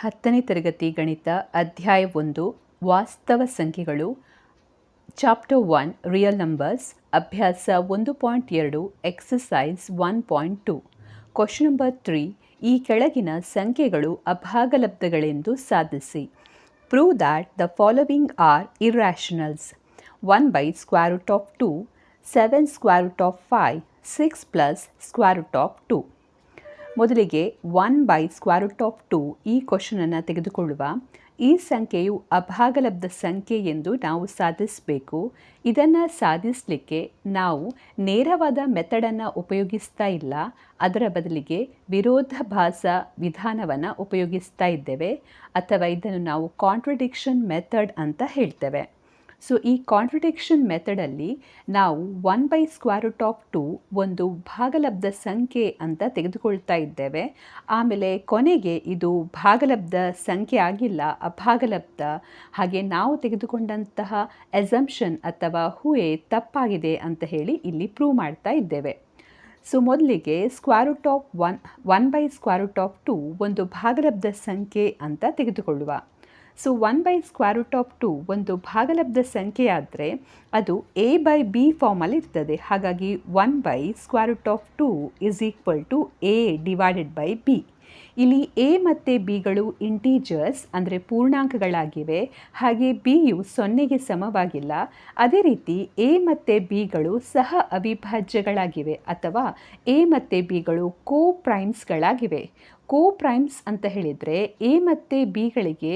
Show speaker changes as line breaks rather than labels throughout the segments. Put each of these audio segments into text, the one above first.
10ನೇ ತರಗತಿ ಗಣಿತ ಅಧ್ಯಾಯ 1 ವಾಸ್ತವ ಸಂಖ್ಯೆಗಳು ಚಾಪ್ಟರ್ 1 ರಿಯಲ್ ನಂಬರ್ಸ್ ಅಭ್ಯಾಸ 1.2 ಎಕ್ಸಸೈಸ್ 1.2 ಕ್ವೆಶ್ಚನ್ ನಂಬರ್ 3 ಈ ಕೆಳಗಿನ ಸಂಖ್ಯೆಗಳು ಅಭಾಗಲಬ್ಧಗಳೆಂದು ಸಾಧಿಸಿ. Prove that the following are irrationals. 1 by square root of 2, 7 square root of 5, 6 plus square root of 2. ಮೊದಲಿಗೆ 1 by square root of 2 ಈ ಕ್ವಶನನ್ನು ತೆಗೆದುಕೊಳ್ಳುವ. ಈ ಸಂಖ್ಯೆಯು ಅಭಾಗಲಬ್ಧ ಸಂಖ್ಯೆ ಎಂದು ನಾವು ಸಾಧಿಸಬೇಕು. ಇದನ್ನು ಸಾಧಿಸಲಿಕ್ಕೆ ನಾವು ನೇರವಾದ ಮೆಥಡನ್ನು ಉಪಯೋಗಿಸ್ತಾ ಇಲ್ಲ, ಅದರ ಬದಲಿಗೆ ವಿರೋಧಾಭಾಸ ವಿಧಾನವನ್ನು ಉಪಯೋಗಿಸ್ತಾ ಇದ್ದೇವೆ, ಅಥವಾ ಇದನ್ನು ನಾವು ಕಾಂಟ್ರಡಿಕ್ಷನ್ ಮೆಥಡ್ ಅಂತ ಹೇಳ್ತೇವೆ. ಸೊ ಈ ಕಾಂಟ್ರಡಿಕ್ಷನ್ ಮೆಥಡಲ್ಲಿ ನಾವು 1 by square root of 2 ಒಂದು ಭಾಗಲಬ್ಧ ಸಂಖ್ಯೆ ಅಂತ ತೆಗೆದುಕೊಳ್ತಾ ಇದ್ದೇವೆ. ಆಮೇಲೆ ಕೊನೆಗೆ ಇದು ಭಾಗಲಬ್ಧ ಸಂಖ್ಯೆ ಆಗಿಲ್ಲ, ಅಭಾಗಲಬ್ಧ. ಹಾಗೆ ನಾವು ತೆಗೆದುಕೊಂಡಂತಹ ಅಸಂಪ್ಷನ್ ಅಥವಾ ಊಹೆ ತಪ್ಪಾಗಿದೆ ಅಂತ ಹೇಳಿ ಇಲ್ಲಿ ಪ್ರೂವ್ ಮಾಡ್ತಾ ಇದ್ದೇವೆ. ಸೊ ಮೊದಲಿಗೆ square root of 1 by square root of 2 ಒಂದು ಭಾಗಲಬ್ಧ ಸಂಖ್ಯೆ ಅಂತ ತೆಗೆದುಕೊಳ್ಳುವ. So 1 by square root of 2 ಒಂದು ಭಾಗಲಬ್ಧ ಸಂಖ್ಯೆ ಆದರೆ ಅದು a by b ಫಾರ್ಮಲ್ಲಿ ಇರ್ತದೆ. ಹಾಗಾಗಿ 1 by square root of 2 is equal to a divided by b. ಇಲ್ಲಿ a ಮತ್ತು bಗಳು ಇಂಟೀಜರ್ಸ್ ಅಂದರೆ ಪೂರ್ಣಾಂಕಗಳಾಗಿವೆ, ಹಾಗೆ bಯು 0ಗೆ ಸಮವಾಗಿಲ್ಲ. ಅದೇ ರೀತಿ a ಮತ್ತು bಗಳು ಸಹ ಅವಿಭಾಜ್ಯಗಳಾಗಿವೆ, ಅಥವಾ a ಮತ್ತು bಗಳು ಕೋ ಪ್ರೈಮ್ಸ್ಗಳಾಗಿವೆ. ಕೋ ಪ್ರೈಮ್ಸ್ ಅಂತ ಹೇಳಿದರೆ ಎ ಮತ್ತು ಬಿಗಳಿಗೆ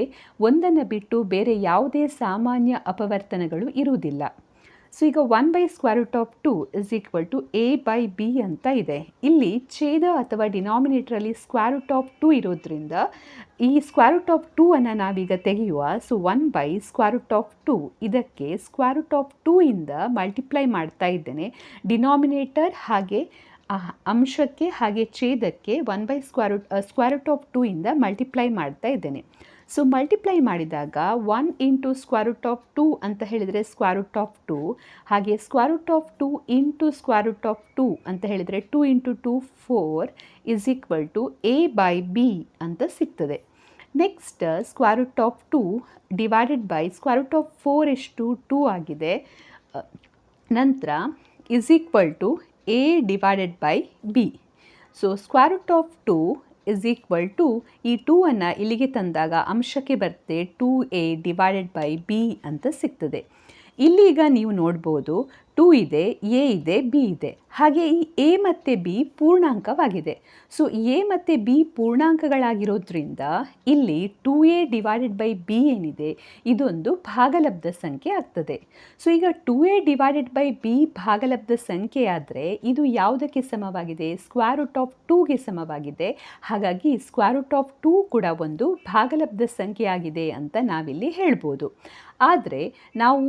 ಒಂದನ್ನು ಬಿಟ್ಟು ಬೇರೆ ಯಾವುದೇ ಸಾಮಾನ್ಯ ಅಪವರ್ತನಗಳು ಇರುವುದಿಲ್ಲ. ಸೊ ಈಗ 1 by square root of 2 is equal to a by b ಅಂತ ಇದೆ. ಇಲ್ಲಿ ಛೇದ ಅಥವಾ ಡಿನಾಮಿನೇಟ್ರಲ್ಲಿ ಸ್ಕ್ವೇರ್ ರೂಟ್ ಆಫ್ 2 ಇರೋದ್ರಿಂದ ಈ ಸ್ಕ್ವೇರ್ ರೂಟ್ ಆಫ್ 2 ಅನ್ನು ನಾವೀಗ ತೆಗೆಯುವ. So 1 by square root of 2 ಇದಕ್ಕೆ ಸ್ಕ್ವೇರ್ ರೂಟ್ ಆಫ್ 2 ಇಂದ ಮಲ್ಟಿಪ್ಲೈ ಮಾಡ್ತಾ ಇದ್ದೇನೆ. ಡಿನಾಮಿನೇಟರ್ ಹಾಗೆ ಅಂಶಕ್ಕೆ ಹಾಗೆ ಛೇದಕ್ಕೆ 1 by square root of 2 ಇಂದ ಮಲ್ಟಿಪ್ಲೈ ಮಾಡ್ತಾ ಇದ್ದೇನೆ. ಸೊ ಮಲ್ಟಿಪ್ಲೈ ಮಾಡಿದಾಗ 1 into square root of 2 ಅಂತ ಹೇಳಿದರೆ square root of 2, ಹಾಗೆ square root of 2 into square root of 2 ಅಂತ ಹೇಳಿದರೆ 2 into 2 4 is equal to a by b ಅಂತ ಸಿಗ್ತದೆ. Next square root of 2 divided by square root of 4 ಎಷ್ಟು 2 ಆಗಿದೆ. ನಂತರ is equal to a divided by b. So square root of 2 is equal to ಈ 2 ಅನ್ನು ಇಲ್ಲಿಗೆ ತಂದಾಗ ಅಂಶಕ್ಕೆ ಬರುತ್ತೆ 2a divided by b ಅಂತ ಸಿಗ್ತದೆ. ಇಲ್ಲೀಗ ನೀವು ನೋಡ್ಬೋದು 2 ಇದೆ, a ಇದೆ, b ಇದೆ. ಹಾಗೆ ಈ a ಮತ್ತು b ಪೂರ್ಣಾಂಕವಾಗಿದೆ. ಸೊ a ಮತ್ತು b ಪೂರ್ಣಾಂಕಗಳಾಗಿರೋದ್ರಿಂದ ಇಲ್ಲಿ 2a divided by b ಏನಿದೆ ಇದೊಂದು ಭಾಗಲಬ್ಧ ಸಂಖ್ಯೆ ಆಗ್ತದೆ. ಸೊ ಈಗ 2a divided by b ಭಾಗಲಬ್ಧ ಸಂಖ್ಯೆ ಆದರೆ ಇದು ಯಾವುದಕ್ಕೆ ಸಮವಾಗಿದೆ? ಸ್ಕ್ವೇರ್ ರೂಟ್ ಆಫ್ 2ಗೆ ಸಮವಾಗಿದೆ. ಹಾಗಾಗಿ ಸ್ಕ್ವೇರ್ ರೂಟ್ ಆಫ್ 2 ಕೂಡ ಒಂದು ಭಾಗಲಬ್ಧ ಸಂಖ್ಯೆ ಆಗಿದೆ ಅಂತ ನಾವಿಲ್ಲಿ ಹೇಳ್ಬೋದು. ಆದರೆ ನಾವು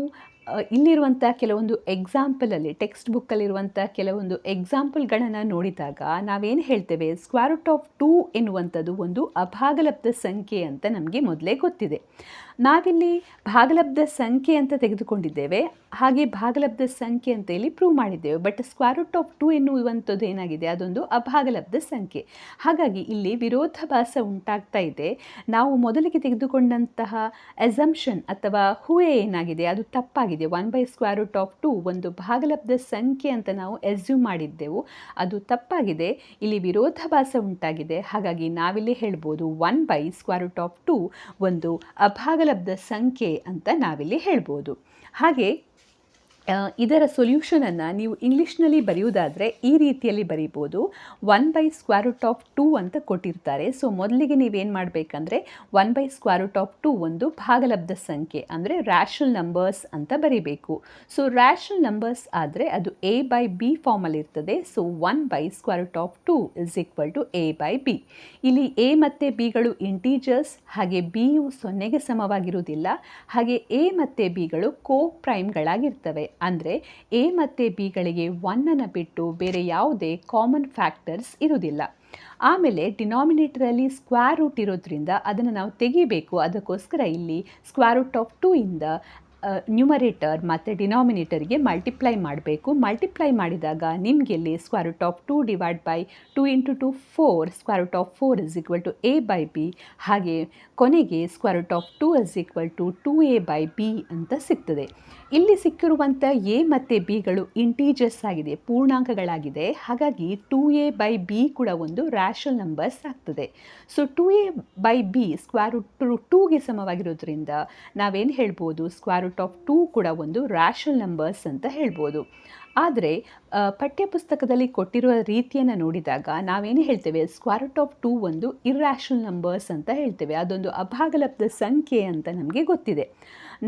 ಇಲ್ಲಿರುವಂಥ ಕೆಲವೊಂದು ಎಕ್ಸಾಂಪಲಲ್ಲಿ ಟೆಕ್ಸ್ಟ್ ಬುಕ್ಕಲ್ಲಿರುವಂಥ ಕೆಲವೊಂದು ಎಕ್ಸಾಂಪಲ್ಗಳನ್ನು ನೋಡಿದಾಗ ನಾವೇನು ಹೇಳ್ತೇವೆ? ಸ್ಕ್ವೇರ್ ರೂಟ್ ಆಫ್ 2 ಎನ್ನುವಂಥದ್ದು ಒಂದು ಅಭಾಗಲಬ್ಧ ಸಂಖ್ಯೆ ಅಂತ ನಮಗೆ ಮೊದಲೇ ಗೊತ್ತಿದೆ. ನಾವಿಲ್ಲಿ ಭಾಗಲಬ್ಧ ಸಂಖ್ಯೆ ಅಂತ ತೆಗೆದುಕೊಂಡಿದ್ದೇವೆ, ಹಾಗೆ ಭಾಗಲಬ್ಧ ಸಂಖ್ಯೆ ಅಂತ ಇಲ್ಲಿ ಪ್ರೂವ್ ಮಾಡಿದ್ದೇವೆ. ಬಟ್ ಸ್ಕ್ವೇರ್ ರೂಟ್ ಆಫ್ 2 ಎನ್ನುವಂಥದ್ದು ಏನಾಗಿದೆ? ಅದೊಂದು ಅಭಾಗಲಬ್ಧ ಸಂಖ್ಯೆ. ಹಾಗಾಗಿ ಇಲ್ಲಿ ವಿರೋಧಾಭಾಸ ಉಂಟಾಗ್ತಾ ಇದೆ. ನಾವು ಮೊದಲಿಗೆ ತೆಗೆದುಕೊಂಡಂತಹ ಅಸಂಪ್ಷನ್ ಅಥವಾ ಊಹೆ ಏನಾಗಿದೆ ಅದು ತಪ್ಪಾಗಿದೆ. 1 by square root of 2 ಒಂದು ಭಾಗಲಬ್ಧ ಸಂಖ್ಯೆ ಅಂತ ನಾವು ಅಸ್ಯೂಮ್ ಮಾಡಿದ್ದೆವು, ಅದು ತಪ್ಪಾಗಿದೆ. ಇಲ್ಲಿ ವಿರೋಧಾಭಾಸ ಉಂಟಾಗಿದೆ. ಹಾಗಾಗಿ ನಾವಿಲ್ಲಿ ಹೇಳ್ಬೋದು 1 by square root of 2 ಒಂದು ಅಭಾಗಲಬ್ಧ ಸಂಖ್ಯೆ ಅಂತ ನಾವಿಲ್ಲಿ ಹೇಳ್ಬೋದು. ಹಾಗೆ ಇದರ ಸೊಲ್ಯೂಷನನ್ನು ನೀವು ಇಂಗ್ಲೀಷ್ನಲ್ಲಿ ಬರೆಯುವುದಾದರೆ ಈ ರೀತಿಯಲ್ಲಿ ಬರೀಬೋದು. 1 by square root of 2 ಅಂತ ಕೊಟ್ಟಿರ್ತಾರೆ. ಸೊ ಮೊದಲಿಗೆ ನೀವೇನು ಮಾಡಬೇಕಂದ್ರೆ 1 by square root of 2 ಒಂದು ಭಾಗಲಬ್ಧ ಸಂಖ್ಯೆ ಅಂದರೆ ರ್ಯಾಷನಲ್ ನಂಬರ್ಸ್ ಅಂತ ಬರೀಬೇಕು. ಸೊ ರ್ಯಾಷನಲ್ ನಂಬರ್ಸ್ ಆದರೆ ಅದು a by b ಫಾರ್ಮಲ್ಲಿ ಇರ್ತದೆ. So 1 by square root of 2 is equal to a by b. ಇಲ್ಲಿ a ಮತ್ತು bಗಳು ಇಂಟೀಜರ್ಸ್, ಹಾಗೆ bಯು 0ಗೆ ಸಮವಾಗಿರುವುದಿಲ್ಲ, ಹಾಗೆ a ಮತ್ತು bಗಳು ಕೋ ಪ್ರೈಮ್ಗಳಾಗಿರ್ತವೆ. ಅಂದರೆ ಎ ಮತ್ತು ಬಿಗಳಿಗೆ 1ಅನ್ನು ಬಿಟ್ಟು ಬೇರೆ ಯಾವುದೇ ಕಾಮನ್ ಫ್ಯಾಕ್ಟರ್ಸ್ ಇರುವುದಿಲ್ಲ. ಆಮೇಲೆ ಡಿನಾಮಿನೇಟರಲ್ಲಿ ಸ್ಕ್ವೇರ್ ರೂಟ್ ಇರೋದ್ರಿಂದ ಅದನ್ನು ನಾವು ತೆಗಿಬೇಕು. ಅದಕ್ಕೋಸ್ಕರ ಇಲ್ಲಿ ಸ್ಕ್ವೇರ್ ರೂಟ್ ಆಫ್ 2 ಇಂದ ನ್ಯೂಮರೇಟರ್ ಮತ್ತು ಡಿನಾಮಿನೇಟರ್ಗೆ ಮಲ್ಟಿಪ್ಲೈ ಮಾಡಬೇಕು. ಮಲ್ಟಿಪ್ಲೈ ಮಾಡಿದಾಗ ನಿಮಗೆ ಇಲ್ಲಿ √2 divide by 2 into 2 4, √4 is equal to a by b, ಹಾಗೆ ಕೊನೆಗೆ √2 is equal to 2a by b ಅಂತ ಸಿಗ್ತದೆ. ಇಲ್ಲಿ ಸಿಕ್ಕಿರುವಂಥ a ಮತ್ತು bಗಳು ಇಂಟೀಜರ್ಸ್ ಆಗಿದೆ, ಪೂರ್ಣಾಂಕಗಳಾಗಿದೆ. ಹಾಗಾಗಿ 2a ಬೈ b ಕೂಡ ಒಂದು ರ್ಯಾಷನಲ್ ನಂಬರ್ಸ್ ಆಗ್ತದೆ. ಸೊ 2a ಬೈ b √2ಗೆ ಸಮವಾಗಿರೋದ್ರಿಂದ ನಾವೇನು ಹೇಳ್ಬೋದು, √2 ಕೂಡ ಒಂದು ರ್ಯಾಷನಲ್ ನಂಬರ್ಸ್ ಅಂತ ಹೇಳ್ಬೋದು. ಆದರೆ ಪಠ್ಯಪುಸ್ತಕದಲ್ಲಿ ಕೊಟ್ಟಿರುವ ರೀತಿಯನ್ನು ನೋಡಿದಾಗ ನಾವೇನು ಹೇಳ್ತೇವೆ, √2 ಒಂದು ಇರ್ರ್ಯಾಷನಲ್ ನಂಬರ್ಸ್ ಅಂತ ಹೇಳ್ತೇವೆ. ಅದೊಂದು ಅಭಾಗಲಬ್ಧ ಸಂಖ್ಯೆ ಅಂತ ನಮಗೆ ಗೊತ್ತಿದೆ.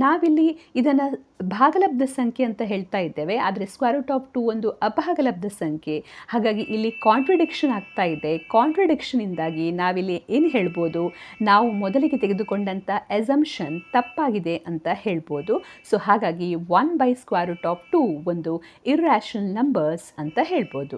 ನಾವಿಲ್ಲಿ ಇದನ್ನು ಭಾಗಲಬ್ಧ ಸಂಖ್ಯೆ ಅಂತ ಹೇಳ್ತಾ ಇದ್ದೇವೆ, ಆದರೆ √2 ಒಂದು ಅಭಾಗಲಬ್ಧ ಸಂಖ್ಯೆ. ಹಾಗಾಗಿ ಇಲ್ಲಿ ಕಾಂಟ್ರಡಿಕ್ಷನ್ ಆಗ್ತಾ ಇದೆ. ಕಾಂಟ್ರಡಿಕ್ಷನಿಂದಾಗಿ ನಾವಿಲ್ಲಿ ಏನು ಹೇಳ್ಬೋದು, ನಾವು ಮೊದಲಿಗೆ ತೆಗೆದುಕೊಂಡಂಥ ಎಸಂಪ್ಷನ್ ತಪ್ಪಾಗಿದೆ ಅಂತ ಹೇಳ್ಬೋದು. ಸೊ ಹಾಗಾಗಿ 1/√2 ಒಂದು ಇರ್ರ್ಯಾಷನಲ್ ನಂಬರ್ಸ್ ಅಂತ ಹೇಳ್ಬೋದು.